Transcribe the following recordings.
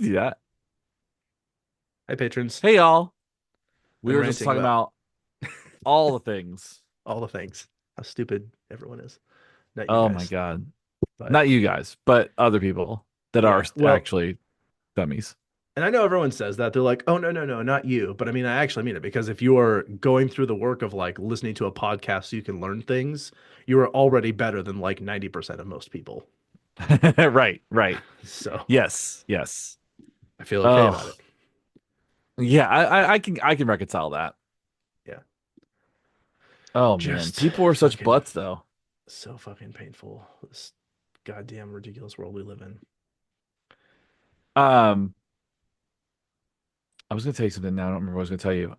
can do that. Hi, patrons. Hey, y'all. We Been were just ranting talking about about all the things. all the things. How stupid everyone is. Not you Oh my guys, God. but Not you guys, but other people that are yeah. Well, actually dummies. and I know everyone says that. They're like, "Oh, no, no, no, not you." But I mean, I actually mean it because if you are going through the work of like listening to a podcast so you can learn things, you are already better than like 90% of most people. Right, right. So Yes, yes. I feel okay about Oh, it. yeah, I can reconcile that. Yeah. Oh man. Just People are such fucking butts though. so fucking painful. This goddamn ridiculous world we live in. Um, I was gonna tell you something now. I don't remember what I was gonna tell you.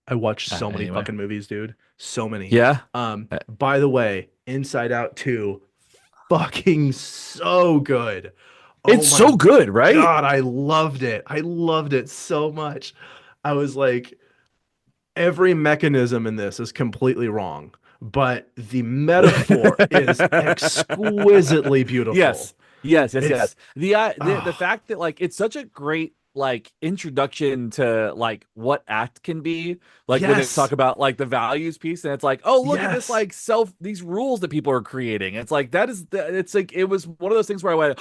I watched so many Anyway. fucking movies, dude. So many. Yeah. By the way, Inside Out 2, fucking so good. Oh It's my so good, right? God, I loved it. I loved it so much. I was like, every mechanism in this is completely wrong, but the metaphor is exquisitely beautiful. Yes. Yes, yes, It's, yes. The oh, fact that like it's such a great like introduction to like what act can be, like when they talk yes, about like the values piece and it's like, "Oh, look at this yes. like self these rules that people are creating." It's like it's like it was one of those things where I went,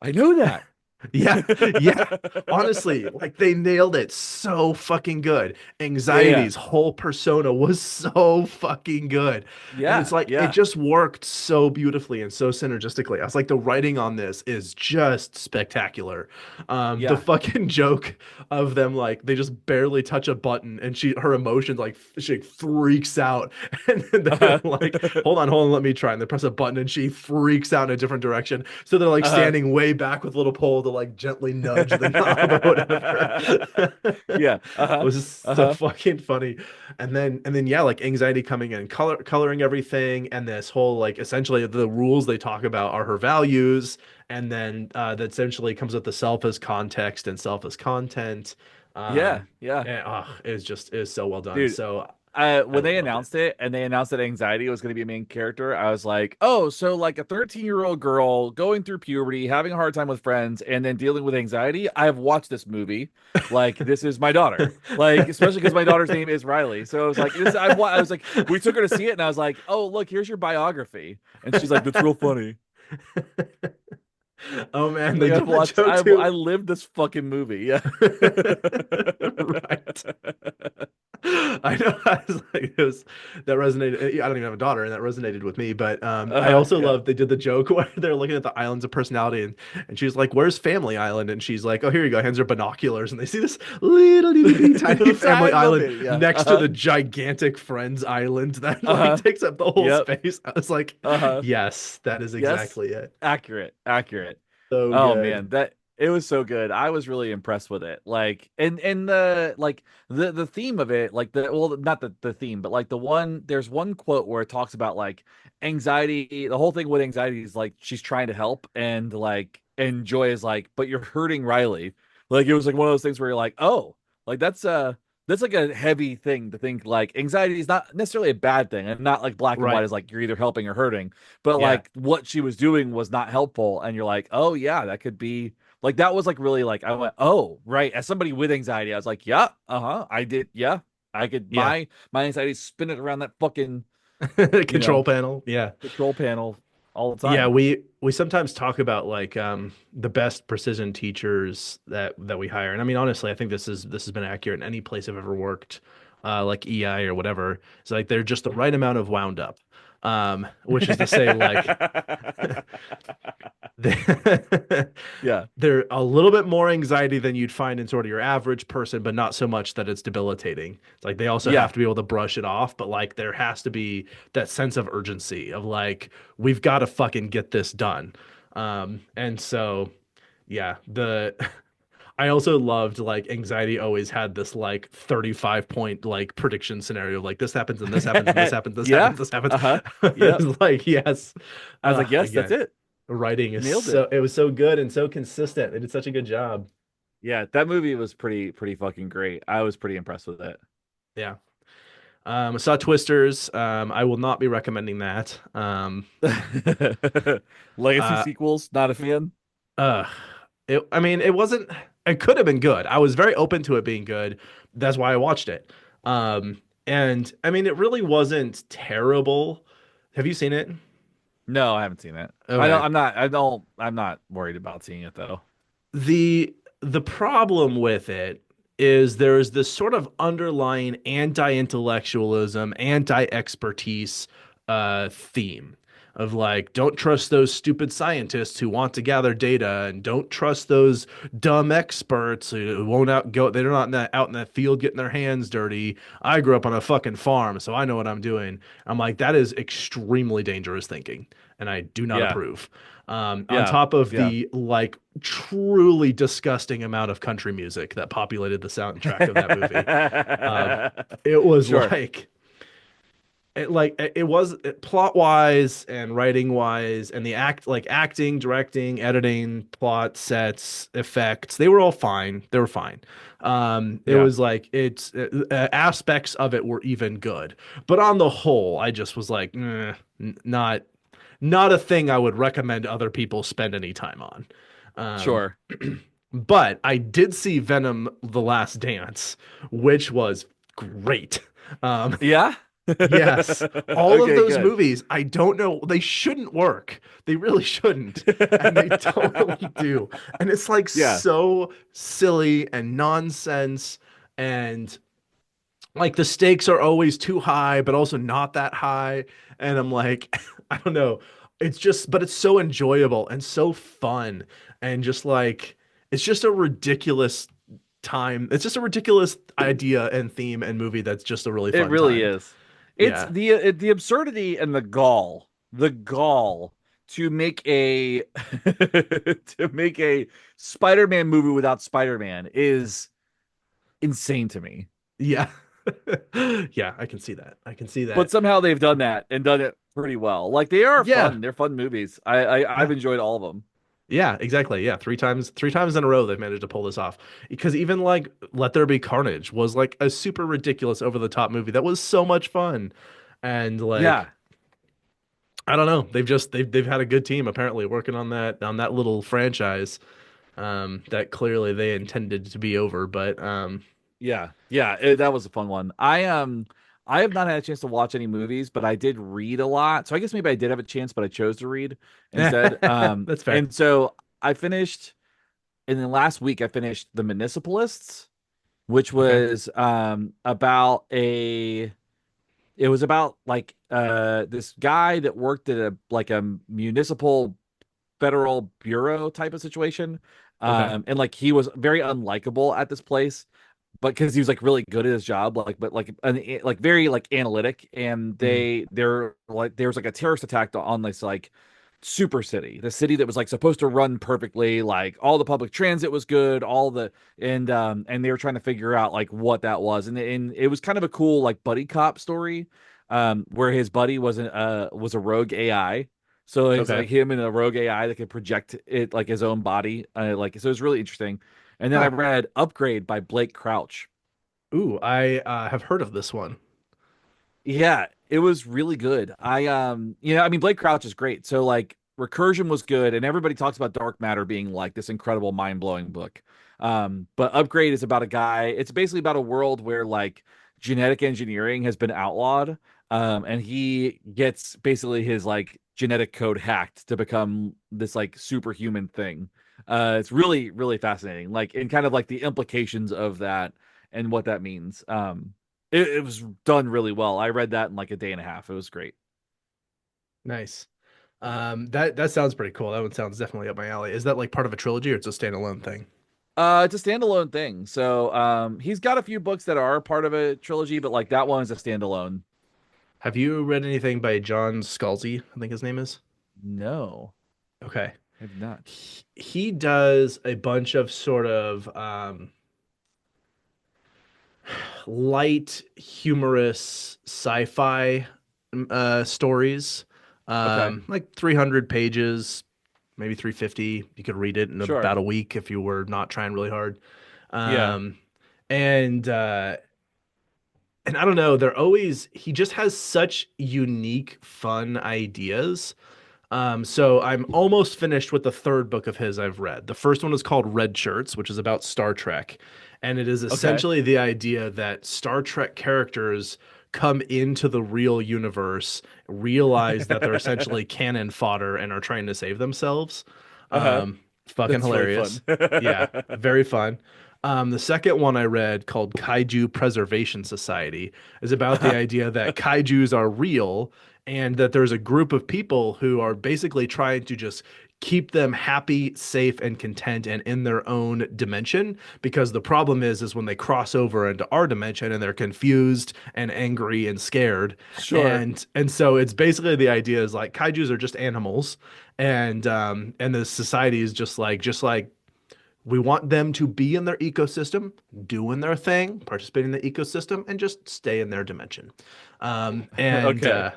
"I know that." Yeah, yeah. Honestly, like they nailed it so fucking good. Yeah, yeah. Anxiety's whole persona was so fucking good. And it's Yeah, like it yeah. just worked so beautifully and so synergistically. I was like, the writing on this is just spectacular. The Yeah. fucking joke of them like they just barely touch a button and her emotions like she freaks out. And then they're Uh-huh. like, hold on, let me try. And they press a button and she freaks out in a different direction. So they're like Uh-huh. standing way back with a little pole to like gently nudge the knob or whatever. Yeah. It Uh-huh. was just so Uh-huh. fucking funny. And then yeah, like anxiety coming in, coloring everything, and this whole like essentially the rules they talk about are her values, and then that essentially comes with the self as context and self as content. Yeah, yeah. And it's so well done. Dude, So I when they loved it. announced it and they announced that anxiety was going to be a main character, I was like, oh, so like a 13-year-old girl going through puberty, having a hard time with friends, and then dealing with anxiety. I have watched this movie. Like, this is my daughter. Like, especially because my daughter's name is Riley. So I was like, I was like, we took her to see it, and I was like, oh, look, here's your biography. And she's like, that's real funny. Oh man, they Like, did that joke I too. lived this fucking movie. Yeah. Right. I know. I was like, it was that resonated. I don't even have a daughter, and that resonated with me. But I also Yeah. love they did the joke where they're looking at the islands of personality, and she's like, "Where's Family Island?" And she's like, "Oh, here you go." Hands her binoculars, and they see this little itty bitty tiny Family Tiny little Island bit. Yeah. next to Uh-huh. the gigantic Friends Island that like Uh-huh. takes up the whole Yep. space. I was like, Uh-huh. "Yes, that is Yes. exactly it." Accurate. Accurate. So Oh good. man, that it was so good. I was really impressed with it. Like and the like the theme of it, like the well not the theme, but like there's one quote where it talks about like anxiety, the whole thing with anxiety is like she's trying to help and Joy is like, but you're hurting Riley. Like it was like one of those things where you're like, oh, like that's like a heavy thing to think like anxiety is not necessarily a bad thing and not like black and white Right. is like you're either helping or hurting, but Yeah. like what she was doing was not helpful and you're like, oh yeah, that could be like that was like really like I went, oh right, as somebody with anxiety I was like, yeah, uh-huh, I did, yeah, I could Yeah. my anxiety spinning around that fucking, you Control know, panel. Yeah. control panel all the Yeah, time. we sometimes talk about like the best precision teachers that we hire. And I mean honestly, I think this has been accurate in any place I've ever worked, like EI or whatever. It's like they're just the right amount of wound up. Which is to say like they Yeah, they're a little bit more anxiety than you'd find in sort of your average person, but not so much that it's debilitating. It's like they also have yeah, to be able to brush it off, but like there has to be that sense of urgency of like, we've got to fucking get this done. And so yeah, the I also loved like anxiety always had this like 35 point like prediction scenario of like this happens and this happens and this happens, this happens, yeah, this happens. uh-huh, yep. It's like, yes. I was like, yes, that's Again, it. writing is Nailed it. so it was so good and so consistent. They did such a good job. Yeah, that movie was pretty fucking great. I was pretty impressed with it. Yeah. I saw Twisters. I will not be recommending that. Legacy Uh, sequels, not a fan. uh, I mean, it wasn't, it could have been good. I was very open to it being good. That's why I watched it. And I mean, it really wasn't terrible. Have you seen it? No, I haven't seen it. I don't. Okay. I'm not. I don't. I'm not worried about seeing it though. The problem with it is there's this sort of underlying anti-intellectualism, anti-expertise theme of like, don't trust those stupid scientists who want to gather data, and don't trust those dumb experts who won't they're not out in that field getting their hands dirty. I grew up on a fucking farm, so I know what I'm doing. I'm like, that is extremely dangerous thinking, and I do not Yeah. approve. On Yeah. top of Yeah. the like truly disgusting amount of country music that populated the soundtrack of that movie. Um, it was Sure. it was plot wise and writing wise and the acting, directing, editing, plot, sets, effects, they were all fine. They were fine. It Yeah. was like aspects of it were even good, but on the whole, I just was like, not a thing I would recommend other people spend any time on. Um, Sure. but I did see Venom: The Last Dance, which was great. Um, Yeah. yes, all of Okay. those Good. movies, I don't know, they shouldn't work. They really shouldn't, and they totally do. And it's like Yeah. so silly and nonsense, and like the stakes are always too high, but also not that high. And I'm like, I don't know. It's just, but it's so enjoyable and so fun. And just like, it's just a ridiculous time. It's just a ridiculous idea and theme and movie that's just a really It fun really time. is. It's Yeah. the absurdity and the gall to make a to make a Spider-Man movie without Spider-Man is insane to me. Yeah. Yeah, I can see that. I can see But that. somehow they've done that and done it pretty well. Like they are Yeah. fun. They're fun movies. I've Yeah. enjoyed all of them. Yeah, exactly. Yeah, three times in a row they've managed to pull this off. Because even like Let There Be Carnage was like a super ridiculous over the top movie that was so much fun. And like Yeah. I don't know, they've had a good team apparently working on that little franchise that clearly they intended to be over, but Yeah, that was a fun one. I have not had a chance to watch any movies, but I did read a lot. So I guess maybe I did have a chance, but I chose to read instead. that's fair. And so I finished in the last week. I finished The Municipalists, which Okay. was about a. It was about like this guy that worked at a municipal federal bureau type of situation. Okay. And like he was very unlikable at this place, but because he was like really good at his job, like very like analytic, and Mhm. they're like there was like a terrorist attack on this like super city, the city that was like supposed to run perfectly, like all the public transit was good, all the and they were trying to figure out like what that was, and it was kind of a cool like buddy cop story, where his buddy was a rogue AI. So it was Okay. like him and a rogue AI that could project it like his own body, like so it was really interesting. And then I Huh. read Upgrade by Blake Crouch. Ooh, I have heard of this one. Yeah, it was really good. I mean, Blake Crouch is great. So like Recursion was good, and everybody talks about Dark Matter being like this incredible, mind-blowing book. But Upgrade is about a guy. It's basically about a world where like genetic engineering has been outlawed. And he gets basically his like genetic code hacked to become this like superhuman thing. It's really, really fascinating. Like and kind of like the implications of that and what that means. It was done really well. I read that in like a day and a half. It was great. Nice. That sounds pretty cool. That one sounds definitely up my alley. Is that like part of a trilogy or it's a standalone thing? It's a standalone thing. So he's got a few books that are part of a trilogy, but like that one is a standalone. Have you read anything by John Scalzi? I think his name is. No, Okay. I've not. He does a bunch of sort of light, humorous sci-fi stories. Okay, Like 300 pages, maybe 350. You could read it in about sure. a week if you were not trying really hard. Yeah. Um, and I don't know, they're always he just has such unique, fun ideas. So I'm almost finished with the third book of his I've read. The first one is called Red Shirts, which is about Star Trek. And it is Okay. essentially the idea that Star Trek characters come into the real universe, realize that they're essentially cannon fodder and are trying to save themselves. Uh-huh. Fucking That's really fun. hilarious. Yeah, very fun. The second one I read called Kaiju Preservation Society is about the idea that kaijus are real and that there's a group of people who are basically trying to just keep them happy, safe, and content and in their own dimension. Because the problem is when they cross over into our dimension and they're confused and angry and scared. Sure. And so it's basically the idea is like kaijus are just animals, and the society is just like we want them to be in their ecosystem, doing their thing, participating in the ecosystem, and just stay in their dimension. Um, and Okay. uh,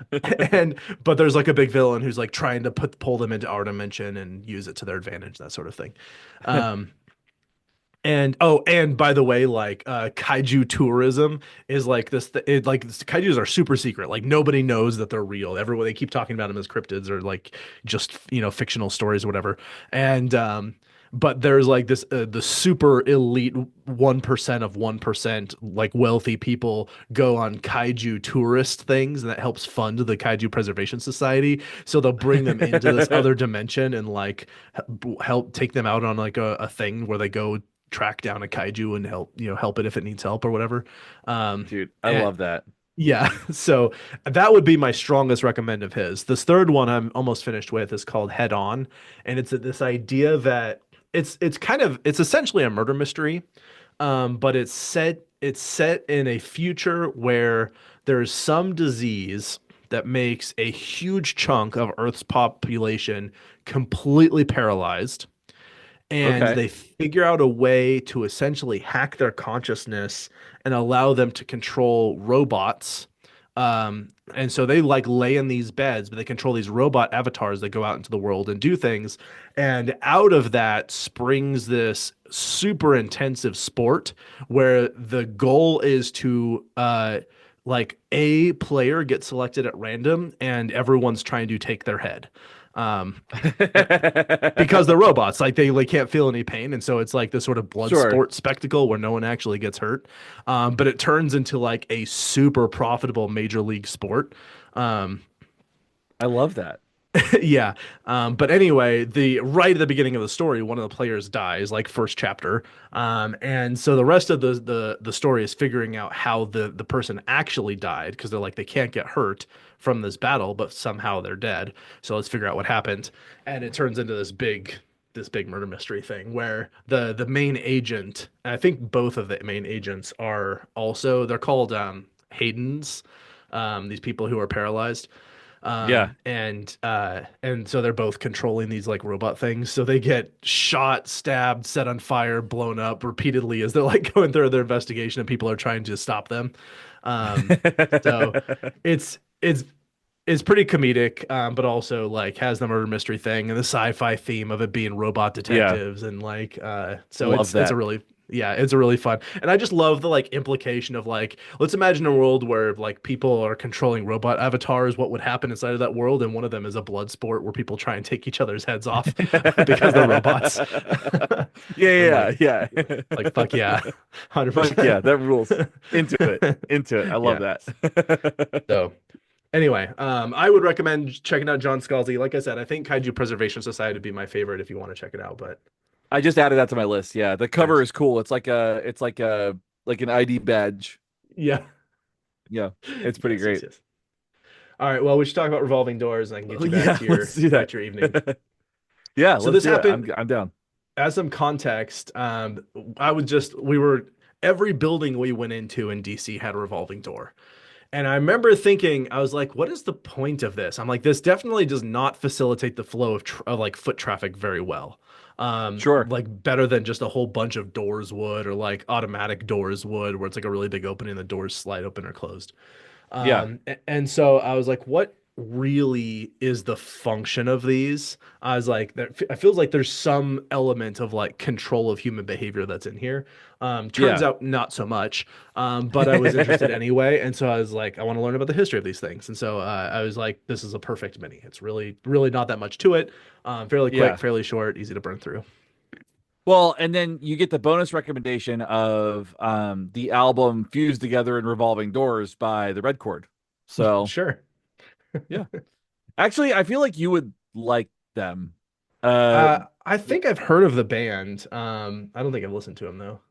and but there's like a big villain who's like trying to pull them into our dimension and use it to their advantage, that sort of thing. Um, and oh, and by the way, like kaiju tourism is like kaijus are super secret. Like nobody knows that they're real. Everyone they keep talking about them as cryptids or like just fictional stories or whatever. And but there's like this the super elite 1% of 1% like wealthy people go on kaiju tourist things and that helps fund the Kaiju Preservation Society. So they'll bring them into this other dimension and like help take them out on like a thing where they go track down a kaiju and help it if it needs help or whatever. Dude, I And love that. yeah, so that would be my strongest recommend of his. This third one I'm almost finished with is called Head On, and it's this idea that it's essentially a murder mystery, but it's set in a future where there's some disease that makes a huge chunk of Earth's population completely paralyzed and Okay. they figure out a way to essentially hack their consciousness and allow them to control robots. And so they like lay in these beds, but they control these robot avatars that go out into the world and do things. And out of that springs this super intensive sport where the goal is to like a player gets selected at random and everyone's trying to take their head. Um, because they're robots, like they can't feel any pain, and so it's like this sort of blood Sure. sport spectacle where no one actually gets hurt. But it turns into like a super profitable major league sport. Um, I love that. yeah. But anyway, the right at the beginning of the story, one of the players dies, like first chapter. And so the rest of the story is figuring out how the person actually died because they're like they can't get hurt from this battle, but somehow they're dead. So let's figure out what happened. And it turns into this big murder mystery thing where the main agent, and I think both of the main agents are also they're called Haydens, these people who are paralyzed. Yeah. And so they're both controlling these like robot things. So they get shot, stabbed, set on fire, blown up repeatedly as they're like going through their investigation and people are trying to stop them. So it's it's pretty comedic, but also like has the murder mystery thing and the sci-fi theme of it being robot Yeah. detectives and like so Love it's a that. really yeah, it's a really fun. And I just love the like implication of like let's imagine a world where like people are controlling robot avatars, what would happen inside of that world? And one of them is a blood sport where people try and take each other's heads off because they're robots. And Yeah, like yeah, yeah. like fuck yeah. Fuck yeah, 100%. that rules. Into it. Into it. I love Yeah. that. So anyway, I would recommend checking out John Scalzi. Like I said, I think Kaiju Preservation Society would be my favorite if you want to check it out. But I just added that to my list. Yeah, the cover nice. is cool. It's like an ID badge. Yeah. Yeah, it's pretty Yes, yes, great. yes. All right. Well, we should talk about revolving doors and I can get Oh you back yeah, to let's do back that. to your evening. Yeah, So let's this do it. happened I'm down. as some context. I would just we were every building we went into in DC had a revolving door. And I remember thinking, I was like, what is the point of this? I'm like, this definitely does not facilitate the flow of like foot traffic very well. Sure. Like better than just a whole bunch of doors would, or like automatic doors would, where it's like a really big opening and the doors slide open or closed. Yeah. And so I was like, what? really is the function of these. I was like, there, it feels like there's some element of like control of human behavior that's in here. Turns Yeah. out not so much, but I was interested anyway, and so I was like, I want to learn about the history of these things, and so I was like, this is a perfect mini. It's really, really not that much to it. Fairly quick, Yeah. fairly short, easy to burn through. Well, and then you get the bonus recommendation of the album Fused Together in Revolving Doors by the Red Chord. So, Sure. yeah. Actually, I feel like you would like them. Uh I think I've heard of the band. I don't think I've listened to them though.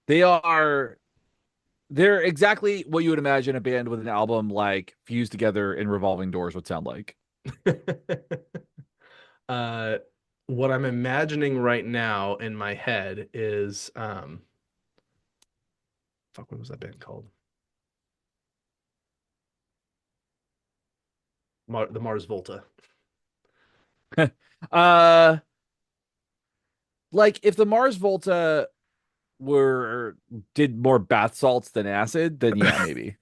they are they're exactly what you would imagine a band with an album like Fused Together in Revolving Doors would sound like. Uh, what I'm imagining right now in my head is fuck, what was that band called? The Mars Volta. uh like if the Mars Volta were did more bath salts than acid, then yeah, maybe.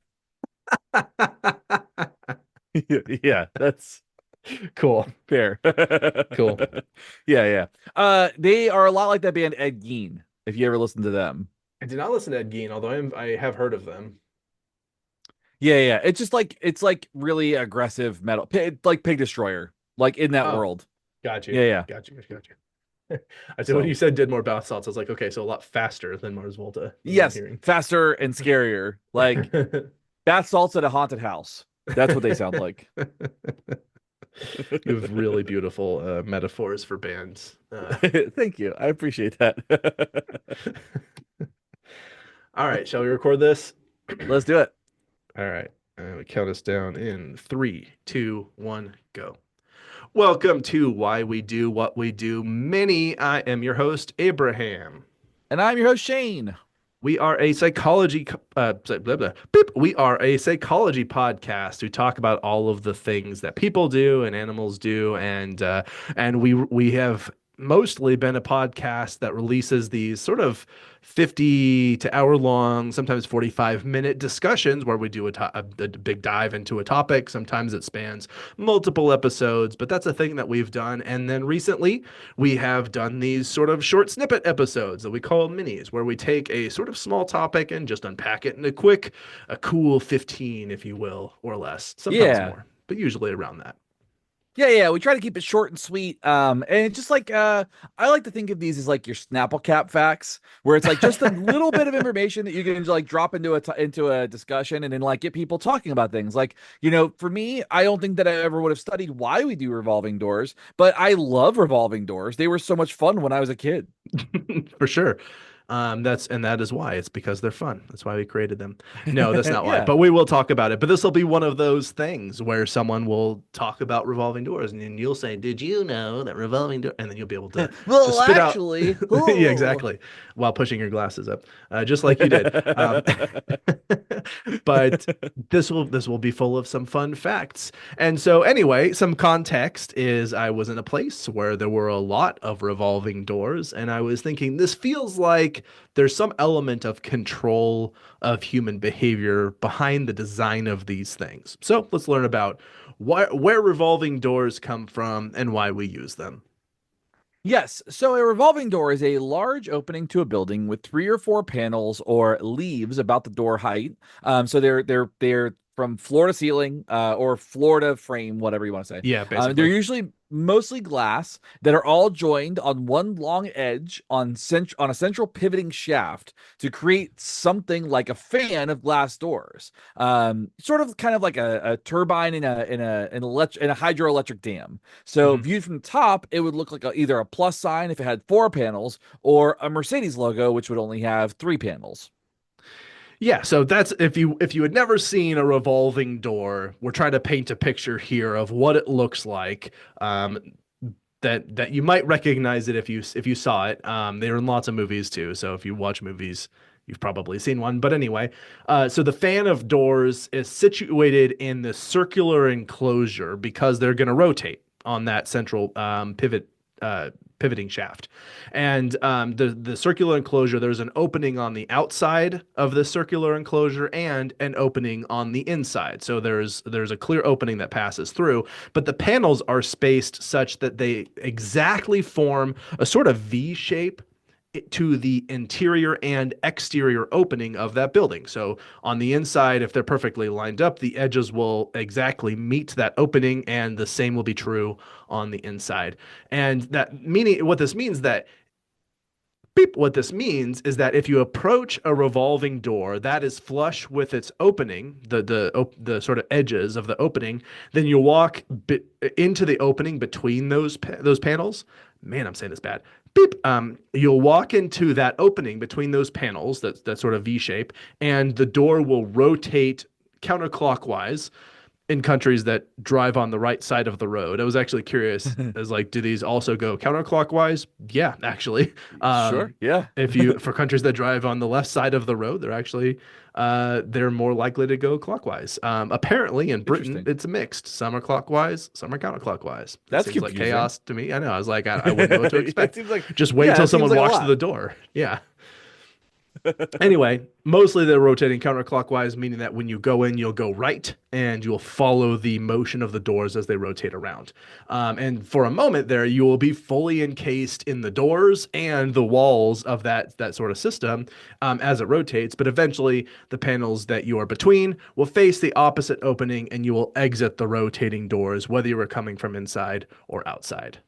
Yeah, that's Cool, fair. cool. Yeah, yeah. They are a lot like that band Ed Gein, if you ever listen to them. I did not listen to Ed Gein, although I have heard of them. Yeah, yeah. It's just like it's like really aggressive metal, like Pig Destroyer, like in that Oh, world. got you, Yeah, yeah. got you, got you, got you. I said when So you said did more bath salts, I was like, okay, so a lot faster than Mars Volta is what I'm yes, hearing. faster and scarier. Like bath salts at a haunted house. That's what they sound like. You have really beautiful metaphors for bands. Thank you. I appreciate that. All right, shall we record this? Let's do it. All right. We count us down in three, two, one, go. Welcome to Why We Do What We Do Mini. I am your host, Abraham. And I'm your host, Shane. We are a psychology, blah, blah, beep. We are a psychology podcast. We talk about all of the things that people do and animals do, and we have mostly been a podcast that releases these sort of 50 to hour long, sometimes 45-minute discussions where we do a big dive into a topic. Sometimes it spans multiple episodes, but that's a thing that we've done. And then recently we have done these sort of short snippet episodes that we call minis, where we take a sort of small topic and just unpack it in a cool 15, if you will, or less, sometimes Yeah. more, but usually around that. Yeah, yeah, we try to keep it short and sweet. And it's just like I like to think of these as like your Snapple cap facts, where it's like just a little bit of information that you can like drop into into a discussion and then like get people talking about things. Like, for me, I don't think that I ever would have studied why we do revolving doors, but I love revolving doors. They were so much fun when I was a kid. For sure. That is why it's because they're fun. That's why we created them. No, that's not why. Yeah. But we will talk about it. But this will be one of those things where someone will talk about revolving doors, and then you'll say, "Did you know that revolving door?" And then you'll be able to Well, spit out, actually, yeah, oh. exactly, while pushing your glasses up, just like you did. But this will be full of some fun facts. And so anyway, some context is I was in a place where there were a lot of revolving doors, and I was thinking this feels like there's some element of control of human behavior behind the design of these things. So let's learn about where revolving doors come from and why we use them. Yes. So a revolving door is a large opening to a building with three or four panels or leaves about the door height. So they're from floor to ceiling, or floor to frame, whatever you want to say. Yeah, They're basically. usually mostly glass that are all joined on one long edge on a central pivoting shaft to create something like a fan of glass doors. Sort of kind of like a turbine in a hydroelectric dam. So Mhm. viewed from the top, it would look like either a plus sign if it had four panels, or a Mercedes logo, which would only have three panels. Yeah, so that's if you had never seen a revolving door, we're trying to paint a picture here of what it looks like. That you might recognize it if you saw it. They're in lots of movies too, so if you watch movies, you've probably seen one. But anyway, so the fan of doors is situated in the circular enclosure because they're going to rotate on that central pivoting shaft. And the circular enclosure, there's an opening on the outside of the circular enclosure and an opening on the inside. So there's a clear opening that passes through, but the panels are spaced such that they exactly form a sort of V shape to the interior and exterior opening of that building. So on the inside, if they're perfectly lined up, the edges will exactly meet that opening, and the same will be true on the inside. And that meaning, what this means that beep, what this means is that if you approach a revolving door that is flush with its opening, the sort of edges of the opening, then you walk into the opening between those panels. Man, I'm saying this bad. Beep. You'll walk into that opening between those panels, that sort of V shape, and the door will rotate counterclockwise in countries that drive on the right side of the road. I was actually curious as like, do these also go counterclockwise? Yeah, actually. Sure. Yeah. If you for countries that drive on the left side of the road, they're more likely to go clockwise. Apparently in Britain, Interesting. it's mixed. Some are clockwise, some are counterclockwise. It That's seems like confusing. chaos to me. I know. I was like, I wouldn't know what to It expect. seems like, Just wait yeah, till it seems someone like a walks to lot. the door. Yeah. Anyway, mostly they're rotating counterclockwise, meaning that when you go in, you'll go right and you'll follow the motion of the doors as they rotate around. And for a moment there, you will be fully encased in the doors and the walls of that sort of system as it rotates. But eventually, the panels that you are between will face the opposite opening and you will exit the rotating doors, whether you were coming from inside or outside.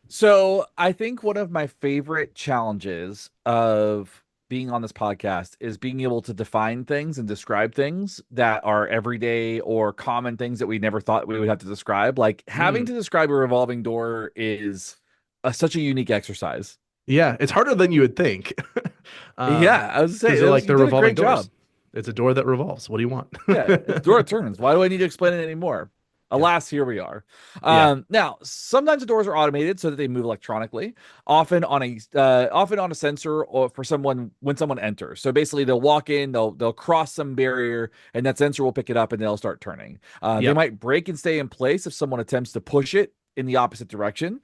So I think one of my favorite challenges of being on this podcast is being able to define things and describe things that are everyday or common things that we never thought we would have to describe. Like having Mm. to describe a revolving door is such a unique exercise. Yeah, it's harder than you would think. Yeah, I was Because saying it was, like you they're did a revolving great job. doors. It's a door that revolves. What do you want? Yeah, it's door that turns. Why do I need to explain it anymore? Yeah. Alas, here we are. Yeah. Now, sometimes the doors are automated so that they move electronically, often on a sensor or for someone when someone enters. So basically, they'll walk in, they'll cross some barrier, and that sensor will pick it up and they'll start turning. They Yep. might break and stay in place if someone attempts to push it in the opposite direction.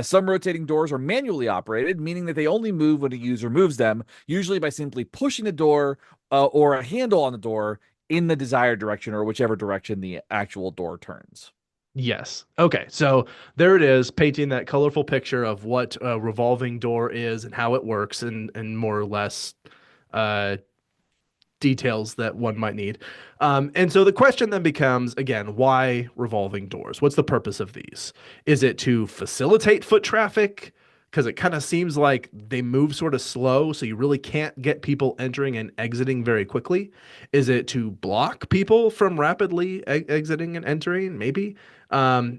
Some rotating doors are manually operated, meaning that they only move when a user moves them, usually by simply pushing the door or a handle on the door in the desired direction or whichever direction the actual door turns. Yes. Okay. So there it is, painting that colorful picture of what a revolving door is and how it works and more or less uh details that one might need. And so the question then becomes again, why revolving doors? What's the purpose of these? Is it to facilitate foot traffic? Because it kind of seems like they move sort of slow, so you really can't get people entering and exiting very quickly. Is it to block people from rapidly exiting and entering? Maybe.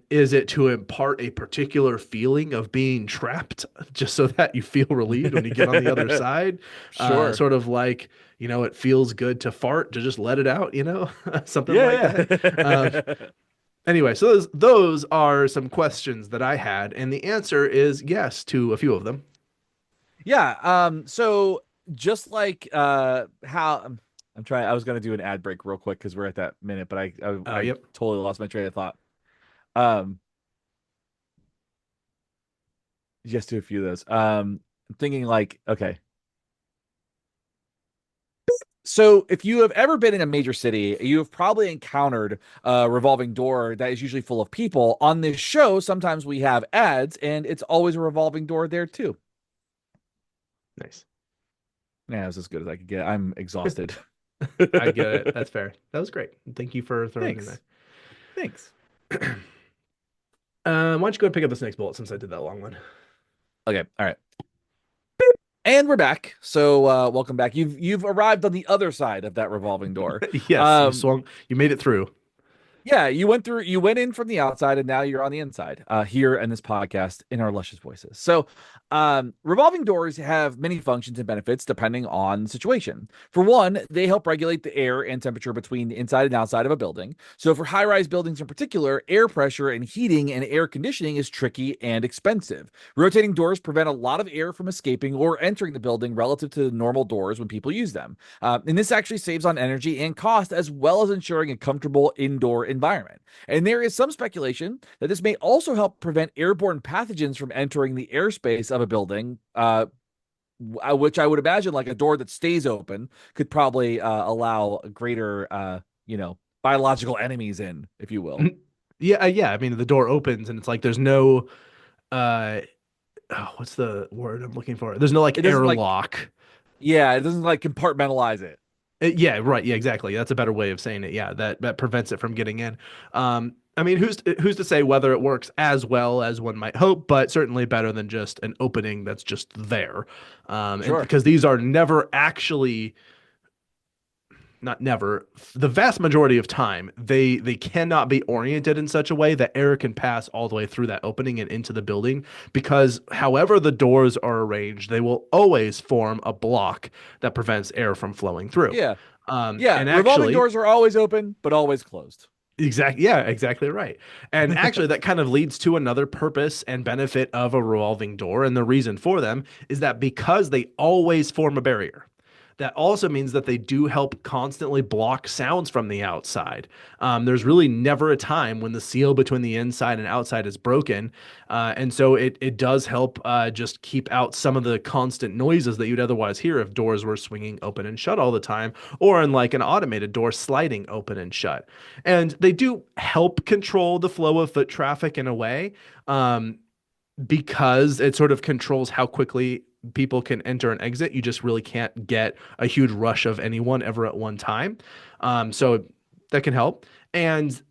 Is it to impart a particular feeling of being trapped, just so that you feel relieved when you get on the other side? Sure. Sort of like, it feels good to fart, to just let it out, something like Yeah, that. Um, yeah. anyway, so those are some questions that I had, and the answer is yes to a few of them. Yeah. So just like how I'm trying, I was gonna do an ad break real quick because we're at that minute, but I Yep. totally lost my train of thought. Um, just do a few of those. I'm thinking like, okay. So, if you have ever been in a major city, you have probably encountered a revolving door that is usually full of people. On this show, sometimes we have ads, and it's always a revolving door there too. Nice. Yeah, it's as good as I could get. I'm exhausted. I get it. That's fair. That was great. Thank you for throwing in there. Thanks. Thanks. Why don't you go and pick up this next bullet since I did that long one? Okay. All right. And we're back. So, welcome back. You've arrived on the other side of that revolving door. Yes, Um, you made it through. Yeah, you went in from the outside and now you're on the inside, here in this podcast in our luscious voices. So, revolving doors have many functions and benefits depending on the situation. For one, they help regulate the air and temperature between the inside and outside of a building. So, for high rise buildings in particular, air pressure and heating and air conditioning is tricky and expensive. Rotating doors prevent a lot of air from escaping or entering the building relative to normal doors when people use them. And this actually saves on energy and cost, as well as ensuring a comfortable indoor environment. And there is some speculation that this may also help prevent airborne pathogens from entering the airspace of a building, which I would imagine, like a door that stays open, could probably allow greater, biological enemies in, if you will. Yeah, yeah. I mean, the door opens and it's like there's no uh oh, what's the word I'm looking for? There's no like It doesn't like, airlock. yeah, it doesn't like compartmentalize it. Yeah, right. Yeah, exactly. That's a better way of saying it. Yeah, that prevents it from getting in. I mean, who's to say whether it works as well as one might hope, but certainly better than just an opening that's just there. And Sure. because these are never actually, not never, the vast majority of time, they cannot be oriented in such a way that air can pass all the way through that opening and into the building, because however the doors are arranged, they will always form a block that prevents air from flowing through. Yeah. Yeah. And Revolving actually, doors are always open, but always closed. yeah, exactly right. And actually, that kind of leads to another purpose and benefit of a revolving door. And the reason for them is that because they always form a barrier, that also means that they do help constantly block sounds from the outside. There's really never a time when the seal between the inside and outside is broken. And so it does help just keep out some of the constant noises that you'd otherwise hear if doors were swinging open and shut all the time, or in like an automated door sliding open and shut. And they do help control the flow of foot traffic in a way. Um, because it sort of controls how quickly people can enter and exit. You just really can't get a huge rush of anyone ever at one time. So that can help. And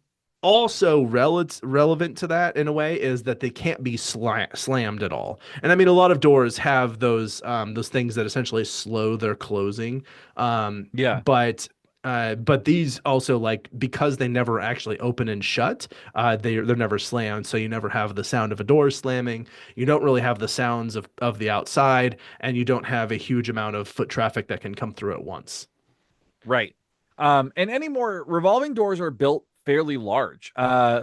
also relevant to that in a way is that they can't be slammed at all. And I mean, a lot of doors have those things that essentially slow their closing. Yeah. But these also, like, because they never actually open and shut, they're never slammed, so you never have the sound of a door slamming. You don't really have the sounds of the outside, and you don't have a huge amount of foot traffic that can come through at once. Right. And anymore, revolving doors are built fairly large.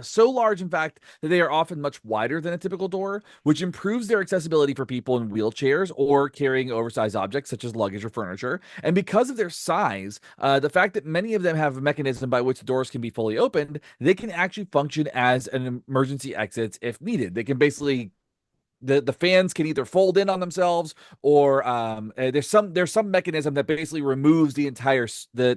So large, in fact, that they are often much wider than a typical door, which improves their accessibility for people in wheelchairs or carrying oversized objects such as luggage or furniture. And because of their size, the fact that many of them have a mechanism by which the doors can be fully opened, they can actually function as an emergency exit if needed. They can basically the fans can either fold in on themselves or there's some mechanism that basically removes the entire the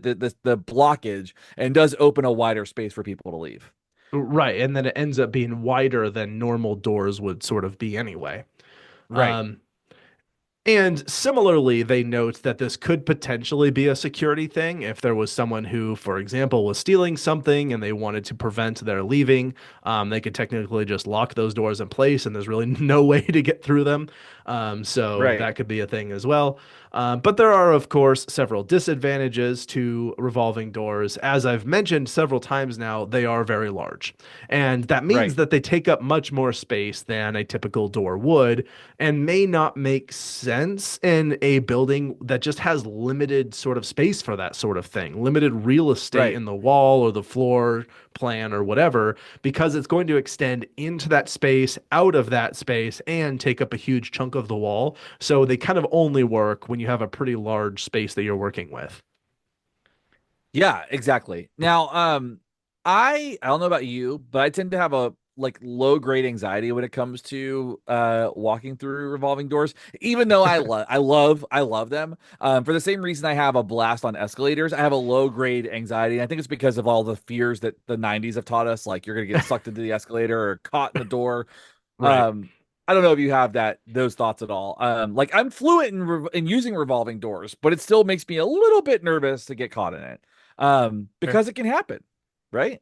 blockage and does open a wider space for people to leave. Right, and then it ends up being wider than normal doors would sort of be anyway. Right. Um, And similarly, they note that this could potentially be a security thing if there was someone who, for example, was stealing something and they wanted to prevent their leaving. They could technically just lock those doors in place, and there's really no way to get through them. So Right. that could be a thing as well. But there are, of course, several disadvantages to revolving doors. As I've mentioned several times now, they are very large. And that means Right. that they take up much more space than a typical door would, and may not make sense in a building that just has limited sort of space for that sort of thing, limited real estate Right. in the wall or the floor plan or whatever, because it's going to extend into that space, out of that space, and take up a huge chunk of the wall. So they kind of only work when you have a pretty large space that you're working with. Yeah, exactly. Now, I don't know about you, but I tend to have a like low grade anxiety when it comes to walking through revolving doors, even though I love them. For the same reason I have a blast on escalators, I have a low grade anxiety. And I think it's because of all the fears that the 90s have taught us, like you're gonna get sucked into the escalator or caught in the door. Right. um I don't know if you have those thoughts at all. Like I'm fluent in using revolving doors, but it still makes me a little bit nervous to get caught in it. Fair. Because it can happen, right?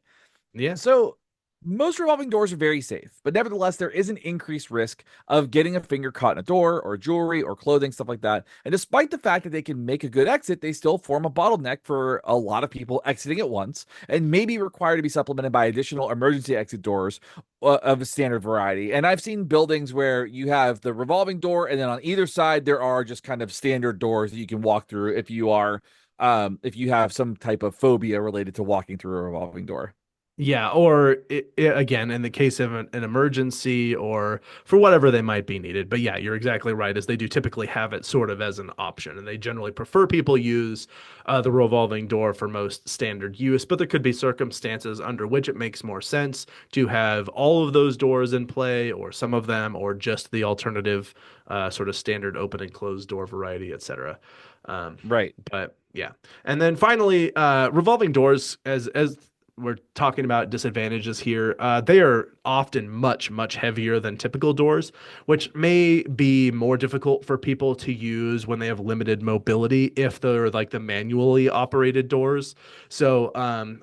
Yeah. So most revolving doors are very safe, but nevertheless, there is an increased risk of getting a finger caught in a door or jewelry or clothing, stuff like that. And despite the fact that they can make a good exit, they still form a bottleneck for a lot of people exiting at once and may be required to be supplemented by additional emergency exit doors of a standard variety. And I've seen buildings where you have the revolving door, and then on either side, there are just kind of standard doors that you can walk through if you have some type of phobia related to walking through a revolving door. Yeah, or again, in the case of an emergency or for whatever they might be needed. But yeah, you're exactly right, as they do typically have it sort of as an option, and they generally prefer people use the revolving door for most standard use. But there could be circumstances under which it makes more sense to have all of those doors in play, or some of them, or just the alternative sort of standard open and closed door variety, etc. Right. But yeah, and then finally, revolving doors, as we're talking about disadvantages here. They are often much heavier than typical doors, which may be more difficult for people to use when they have limited mobility if they're like the manually operated doors. So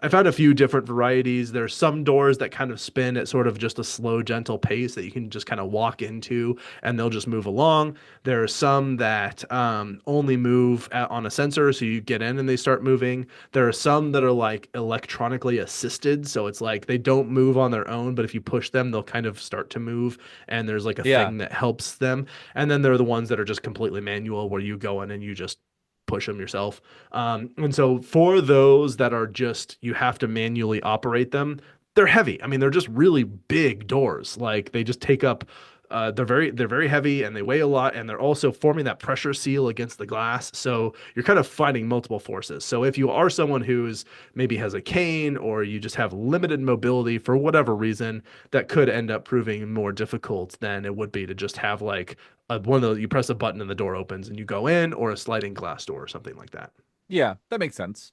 I found a few different varieties. There's some doors that kind of spin at sort of just a slow, gentle pace that you can just kind of walk into and they'll just move along. There are some that only move on a sensor, so you get in and they start moving. There are some that are like electronically assisted, so it's like they don't move on their own, but if you push them, they'll kind of start to move, and there's like a Yeah. thing that helps them. And then there are the ones that are just completely manual, where you go in and you just push them yourself. And so for those that are just you have to manually operate them, they're heavy. I mean, they're just really big doors. Like they just take up they're very heavy and they weigh a lot, and they're also forming that pressure seal against the glass. So you're kind of fighting multiple forces. So if you are someone who's maybe has a cane or you just have limited mobility for whatever reason, that could end up proving more difficult than it would be to just have like one of those, you press a button and the door opens and you go in, or a sliding glass door or something like that. Yeah, that makes sense.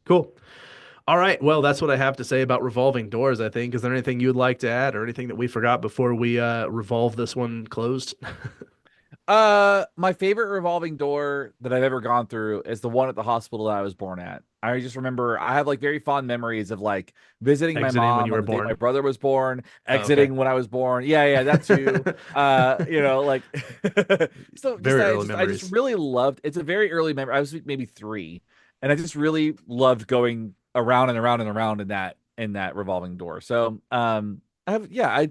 Cool. All right. Well, that's what I have to say about revolving doors, I think. Is there anything you'd like to add or anything that we forgot before we revolve this one closed? My favorite revolving door that I've ever gone through is the one at the hospital that I was born at. I just remember I have like very fond memories of like visiting my Exiting when you mom were on the day my born. brother was born, Oh, okay. exiting when I was born. Yeah, yeah, that too. Like so just Very I early just I just memories. really loved it's a very early memory. I was maybe 3, and I just really loved going around and around and around in that revolving door. So I have yeah, I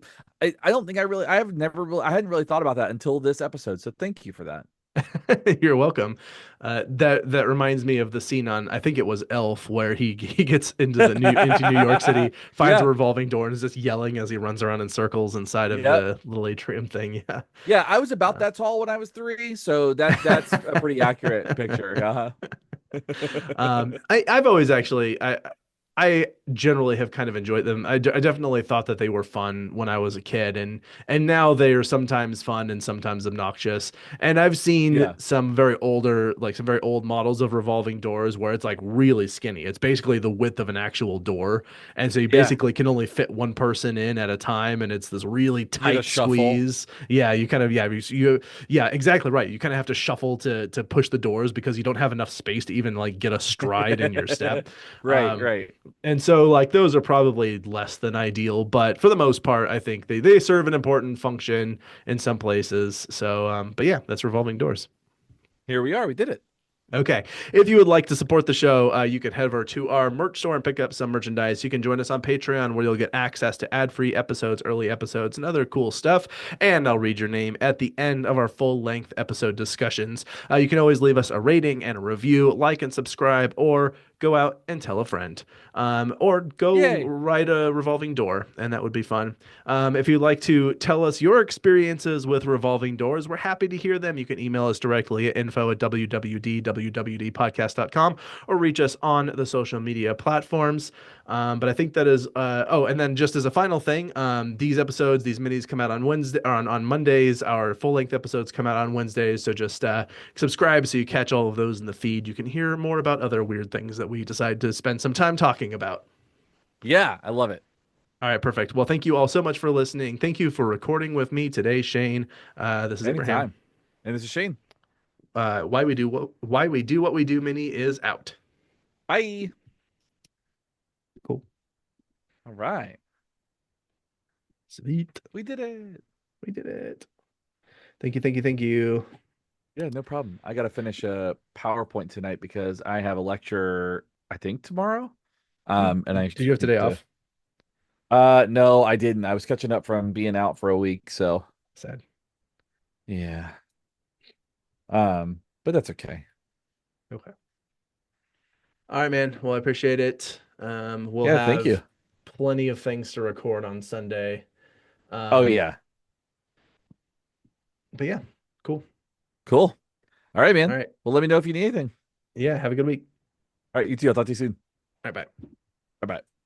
don't think I have never really I hadn't really thought about that until this episode. So thank you for that. You're welcome. That reminds me of the scene on, I think it was Elf, where he gets into New York City, finds a Yeah. revolving door, and is just yelling as he runs around in circles inside of Yep. the little atrium thing. Yeah. Yeah, I was about Uh, that tall when I was 3, so that's a pretty accurate picture. I've always actually I generally have kind of enjoyed them. I definitely thought that they were fun when I was a kid, and now they are sometimes fun and sometimes obnoxious. And I've seen Yeah. some very older, like some very old models of revolving doors where it's like really skinny. It's basically the width of an actual door, and so you Yeah. basically can only fit one person in at a time, and it's this really You have to tight shuffle. squeeze. Yeah, you kind of yeah, exactly right. You kind of have to shuffle to push the doors because you don't have enough space to even like get a stride in your step. Right, Um, right. and so like those are probably less than ideal, but for the most part, I think they serve an important function in some places. So but yeah, that's revolving doors. Here we are. We did it. Okay. If you would like to support the show, you can head over to our merch store and pick up some merchandise. You can join us on Patreon, where you'll get access to ad-free episodes, early episodes, and other cool stuff. And I'll read your name at the end of our full-length episode discussions. You can always leave us a rating and a review, like and subscribe, or go out and tell a friend. Or go Yay. write a revolving door, and that would be fun. If you'd like to tell us your experiences with revolving doors, we're happy to hear them. You can email us directly at info@wwdpodcast.com, or reach us on the social media platforms. But I think that is oh, and then just as a final thing, these episodes, these minis come out on Wednesday or on Mondays. Our full length episodes come out on Wednesdays. So just subscribe so you catch all of those in the feed. You can hear more about other weird things that we decide to spend some time talking about. Yeah, I love it. All right, perfect. Well, thank you all so much for listening. Thank you for recording with me today, Shane. This is Abraham. Anytime. And this is Shane. Why we do what we do mini is out. Bye. Cool. All right. Sweet. We did it. We did it. Thank you, thank you, thank you. Yeah, no problem. I got to finish a PowerPoint tonight because I have a lecture, I think tomorrow. And I Did you have need today to. off? No, I didn't. I was catching up from being out for a week, so Sad. yeah. But that's okay. Okay. All right, man. Well, I appreciate it. We'll Yeah, thank you. have plenty of things to record on Sunday. Oh Um, yeah. but yeah, cool. Cool. All right, All man. right. Well, let me know if you need anything. Yeah, have a good week. All right, you too. I'll talk to you soon. All right, bye. Bye bye.